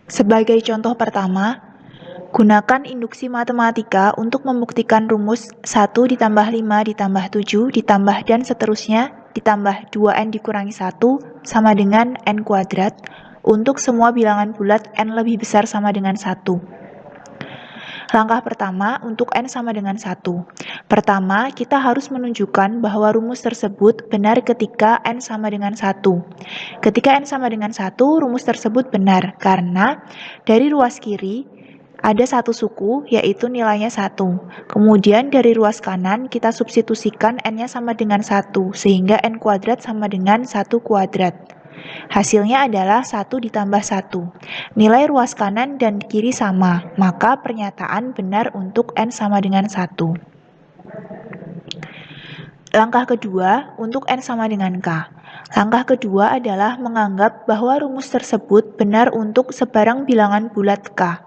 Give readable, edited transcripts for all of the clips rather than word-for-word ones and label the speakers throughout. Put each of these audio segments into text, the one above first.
Speaker 1: Sebagai contoh pertama, gunakan induksi matematika untuk membuktikan rumus 1 ditambah 5 ditambah 7 ditambah dan seterusnya ditambah 2n dikurangi 1 sama dengan n kuadrat untuk semua bilangan bulat n lebih besar sama dengan 1. Langkah pertama untuk n sama dengan 1. Pertama, kita harus menunjukkan bahwa rumus tersebut benar ketika n sama dengan 1. Ketika n sama dengan 1, rumus tersebut benar karena dari ruas kiri ada satu suku, yaitu nilainya 1. Kemudian dari ruas kanan kita substitusikan n-nya sama dengan 1, sehingga n kuadrat sama dengan 1 kuadrat. Hasilnya adalah 1 ditambah 1. Nilai ruas kanan dan kiri sama, maka pernyataan benar untuk n sama dengan 1. Langkah kedua, untuk n sama dengan k. Langkah kedua adalah menganggap bahwa rumus tersebut benar untuk sebarang bilangan bulat k.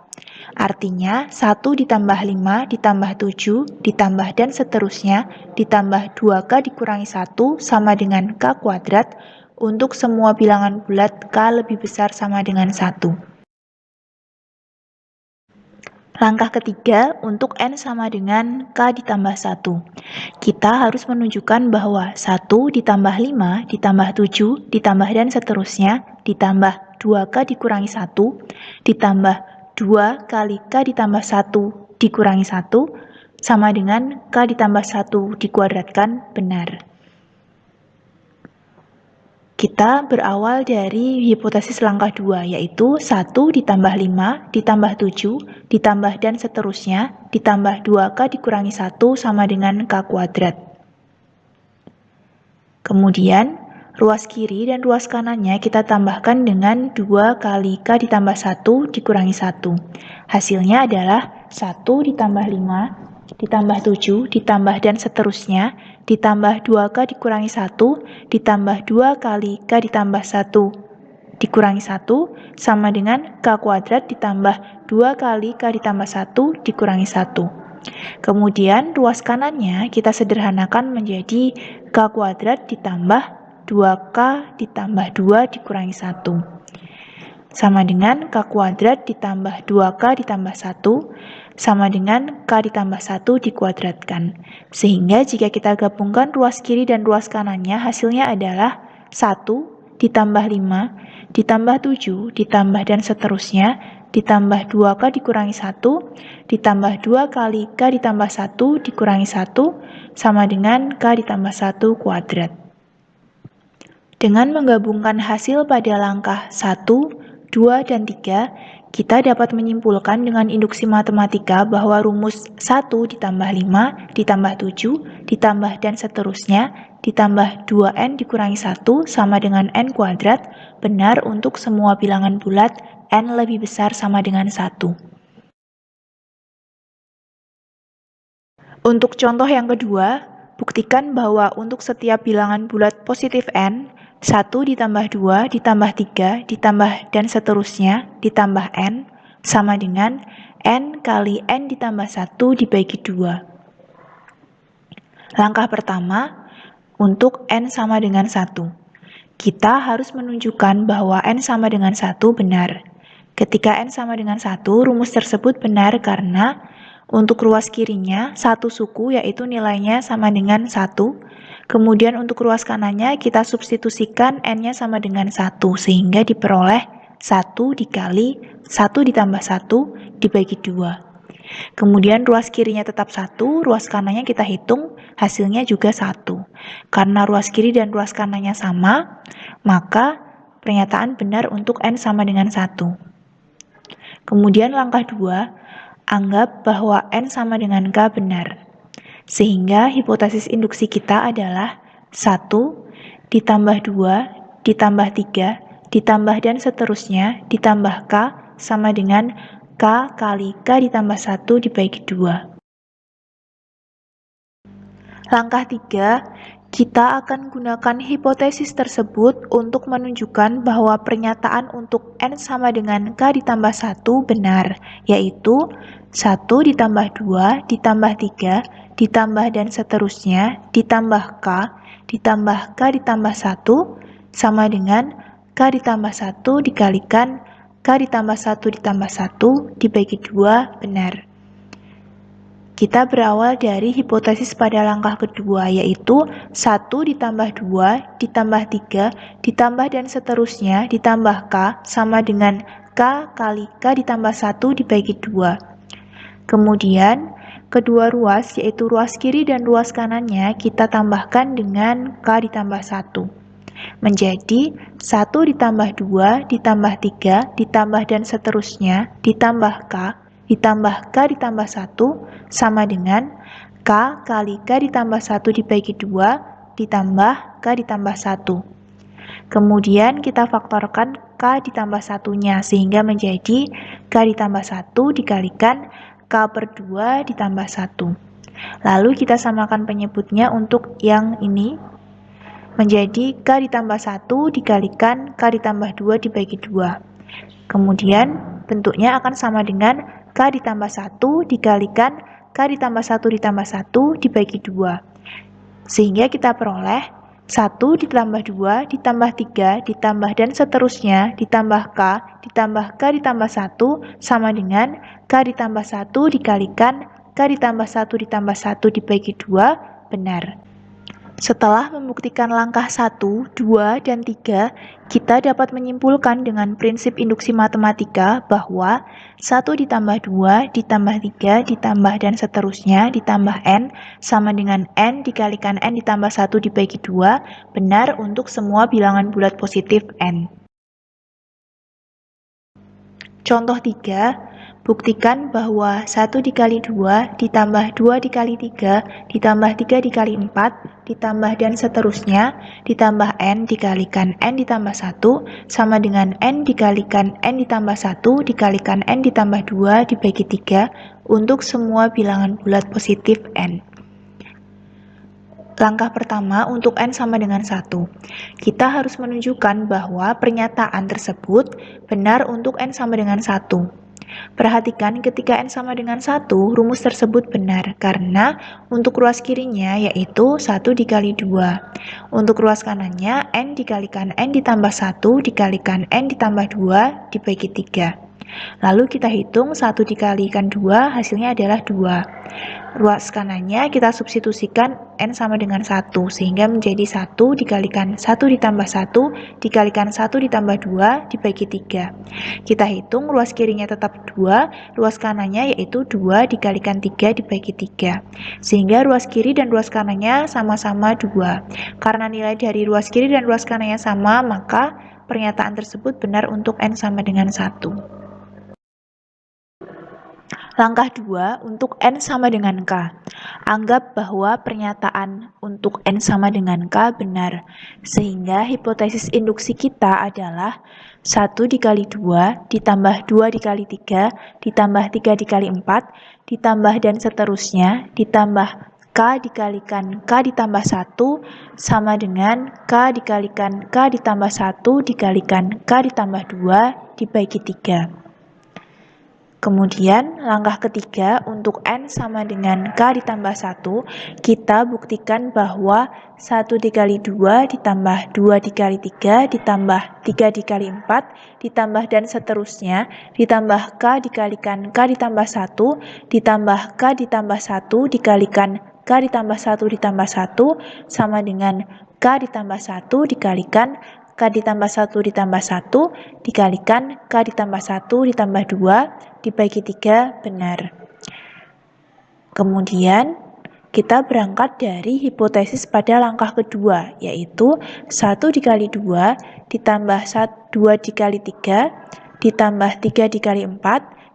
Speaker 1: Artinya, 1 ditambah 5 ditambah 7 ditambah dan seterusnya ditambah 2k dikurangi 1 sama dengan k kuadrat untuk semua bilangan bulat k lebih besar sama dengan 1. Langkah ketiga, untuk n sama dengan k ditambah 1. Kita harus menunjukkan bahwa 1 ditambah 5 ditambah 7 ditambah dan seterusnya ditambah 2k dikurangi 1 ditambah 2 kali k ditambah 1 dikurangi 1 sama dengan k ditambah 1 dikuadratkan benar. Kita berawal dari hipotesis langkah 2, yaitu 1 ditambah 5 ditambah 7 ditambah dan seterusnya ditambah 2k dikurangi 1 sama dengan k kuadrat. Kemudian, ruas kiri dan ruas kanannya kita tambahkan dengan 2 kali k ditambah 1 dikurangi 1. Hasilnya adalah 1 ditambah 5 ditambah 7 ditambah dan seterusnya ditambah 2k dikurangi 1 ditambah 2 kali k ditambah 1 dikurangi 1 sama dengan k kuadrat ditambah 2 kali k ditambah 1 dikurangi 1. Kemudian ruas kanannya kita sederhanakan menjadi k kuadrat ditambah 2k ditambah 2 dikurangi 1 sama dengan k kuadrat ditambah 2k ditambah 1 sama dengan k ditambah 1 dikuadratkan. Sehingga jika kita gabungkan ruas kiri dan ruas kanannya, hasilnya adalah 1 ditambah 5 ditambah 7 ditambah dan seterusnya ditambah 2k dikurangi 1 ditambah 2 kali k ditambah 1 dikurangi 1 sama dengan k ditambah 1 kuadrat. Dengan menggabungkan hasil pada langkah 1, 2, dan 3, kita dapat menyimpulkan dengan induksi matematika bahwa rumus 1 ditambah 5 ditambah 7 ditambah dan seterusnya ditambah 2n dikurangi 1 sama dengan n kuadrat benar untuk semua bilangan bulat n lebih besar sama dengan 1. Untuk contoh yang kedua, buktikan bahwa untuk setiap bilangan bulat positif n, 1 ditambah 2 ditambah 3 ditambah dan seterusnya ditambah n sama dengan n kali n ditambah 1 dibagi 2. Langkah pertama, untuk n sama dengan 1. Kita harus menunjukkan bahwa n sama dengan 1 benar. Ketika n sama dengan 1, rumus tersebut benar karena untuk ruas kirinya, satu suku yaitu nilainya sama dengan 1. Kemudian untuk ruas kanannya kita substitusikan n-nya sama dengan 1 sehingga diperoleh 1 dikali 1 ditambah 1 dibagi 2. Kemudian ruas kirinya tetap 1, ruas kanannya kita hitung, hasilnya juga 1. Karena ruas kiri dan ruas kanannya sama, maka pernyataan benar untuk n sama dengan 1. Kemudian langkah 2, anggap bahwa n sama dengan k benar. Sehingga hipotesis induksi kita adalah 1 ditambah 2 ditambah 3 ditambah dan seterusnya ditambah k sama dengan k kali k ditambah 1 dibagi 2. Langkah 3, kita akan gunakan hipotesis tersebut untuk menunjukkan bahwa pernyataan untuk n sama dengan k ditambah 1 benar, yaitu 1 ditambah 2 ditambah 3 ditambah dan seterusnya ditambah k ditambah k ditambah 1 sama dengan k ditambah 1 dikalikan k K ditambah 1 ditambah 1 dibagi 2 benar. Kita berawal dari hipotesis pada langkah kedua, yaitu 1 ditambah 2 ditambah 3 ditambah dan seterusnya ditambah K sama dengan K kali K ditambah 1 dibagi 2. Kemudian, kedua ruas, yaitu ruas kiri dan ruas kanannya, kita tambahkan dengan K ditambah 1. Menjadi 1 ditambah 2 ditambah 3 ditambah dan seterusnya ditambah K ditambah K ditambah 1 sama dengan K kali K ditambah 1 dibagi 2 ditambah K ditambah 1. Kemudian kita faktorkan K ditambah 1-nya sehingga menjadi K ditambah 1 dikalikan K per 2 ditambah 1. Lalu kita samakan penyebutnya untuk yang ini menjadi K ditambah 1 dikalikan K ditambah 2 dibagi 2. Kemudian bentuknya akan sama dengan K ditambah 1 dikalikan K ditambah 1 ditambah 1 dibagi 2. Sehingga kita peroleh 1 ditambah 2 ditambah 3 ditambah dan seterusnya ditambah K ditambah K ditambah 1 sama dengan K ditambah 1 dikalikan K ditambah 1 ditambah 1 dibagi 2 benar. Setelah membuktikan langkah 1, 2, dan 3, kita dapat menyimpulkan dengan prinsip induksi matematika bahwa 1 ditambah 2 ditambah 3 ditambah dan seterusnya ditambah N sama dengan N dikalikan N ditambah 1 dibagi 2 benar untuk semua bilangan bulat positif N. Contoh 3. Buktikan bahwa 1 dikali 2 ditambah 2 dikali 3 ditambah 3 dikali 4 ditambah dan seterusnya ditambah N dikalikan N ditambah 1 sama dengan N dikalikan N ditambah 1 dikalikan N ditambah 2 dibagi 3 untuk semua bilangan bulat positif N. Langkah pertama untuk N sama dengan 1. Kita harus menunjukkan bahwa pernyataan tersebut benar untuk N sama dengan 1. Perhatikan ketika N sama dengan 1, rumus tersebut benar karena untuk ruas kirinya yaitu 1 dikali 2. Untuk ruas kanannya N dikalikan N ditambah 1 dikalikan N ditambah 2 dibagi 3. Lalu kita hitung 1 dikalikan 2 hasilnya adalah 2. Ruas kanannya kita substitusikan N sama dengan 1 sehingga menjadi 1 dikalikan 1 ditambah 1 dikalikan 1 ditambah 2 dibagi 3. Kita hitung ruas kirinya tetap 2, ruas kanannya yaitu 2 dikalikan 3 dibagi 3. Sehingga ruas kiri dan ruas kanannya sama-sama 2. Karena nilai dari ruas kiri dan ruas kanannya sama, maka pernyataan tersebut benar untuk N sama dengan 1. Langkah 2 untuk N sama dengan K. Anggap bahwa pernyataan untuk N sama dengan K benar, sehingga hipotesis induksi kita adalah 1 dikali 2 ditambah 2 dikali 3 ditambah 3 dikali 4 ditambah dan seterusnya ditambah K dikalikan K ditambah 1 sama dengan K dikalikan K ditambah 1 dikalikan K ditambah 2 dibagi 3. Kemudian langkah ketiga untuk N sama dengan K ditambah 1, kita buktikan bahwa 1 dikali 2 ditambah 2 dikali 3 ditambah 3 dikali 4 ditambah dan seterusnya ditambah K dikalikan K ditambah 1 ditambah K ditambah 1 dikalikan K ditambah 1 ditambah 1 sama dengan K ditambah 1 dikalikan K ditambah 1 ditambah 1 dikalikan K ditambah 1 ditambah 2 dibagi 3 benar. Kemudian kita berangkat dari hipotesis pada langkah kedua, yaitu 1 dikali 2 ditambah 2 dikali 3 ditambah 3 dikali 4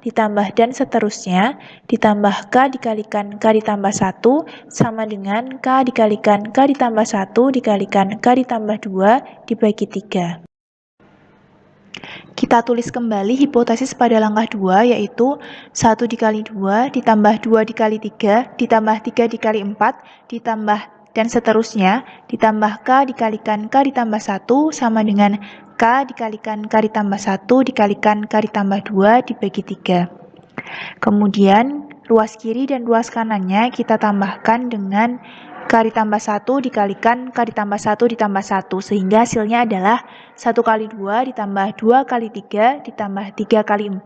Speaker 1: ditambah dan seterusnya ditambah K dikalikan K ditambah 1 sama dengan K dikalikan K ditambah 1 dikalikan K ditambah 2 dibagi 3. Kita tulis kembali hipotesis pada langkah 2 yaitu 1 dikali 2 ditambah 2 dikali 3 ditambah 3 dikali 4 ditambah dan seterusnya ditambah K dikalikan K ditambah 1 sama dengan K dikalikan K ditambah 1 dikalikan K ditambah 2 dibagi 3. Kemudian ruas kiri dan ruas kanannya kita tambahkan dengan K K ditambah 1 dikalikan K ditambah 1 ditambah 1, sehingga hasilnya adalah 1 kali 2 ditambah 2 kali 3 ditambah 3 kali 4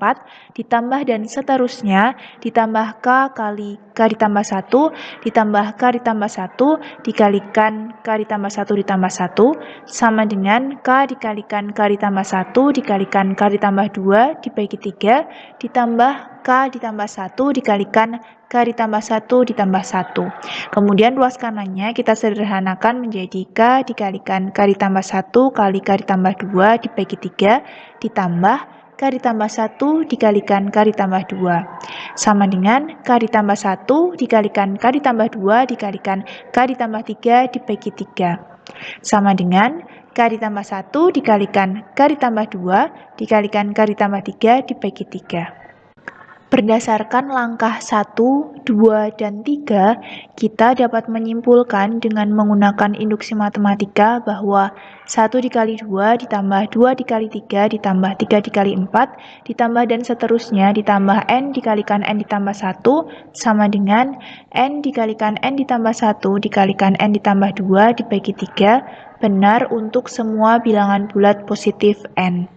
Speaker 1: ditambah dan seterusnya ditambah K kali K ditambah 1 ditambah K ditambah 1 dikalikan K ditambah 1 ditambah 1 sama dengan K dikalikan K ditambah 1 dikalikan K ditambah 2 dibagi 3 ditambah K ditambah 1 dikalikan K ditambah 1 ditambah 1. Kemudian ruas kanannya kita sederhanakan menjadi K dikalikan K ditambah 1 kali K ditambah 2 dibagi 3 ditambah K ditambah 1 dikalikan K ditambah 2. Sama dengan K ditambah 1 dikalikan K ditambah 2 dikalikan K ditambah 3 dibagi 3. Sama dengan K ditambah 1 dikalikan K ditambah 2 dikalikan K ditambah 3 dibagi 3. Berdasarkan langkah 1, 2, dan 3, kita dapat menyimpulkan dengan menggunakan induksi matematika bahwa 1 dikali 2 ditambah 2 dikali 3 ditambah 3 dikali 4 ditambah dan seterusnya ditambah n dikalikan n ditambah 1 sama dengan n dikalikan n ditambah 1 dikalikan n ditambah 2 dibagi 3 benar untuk semua bilangan bulat positif n.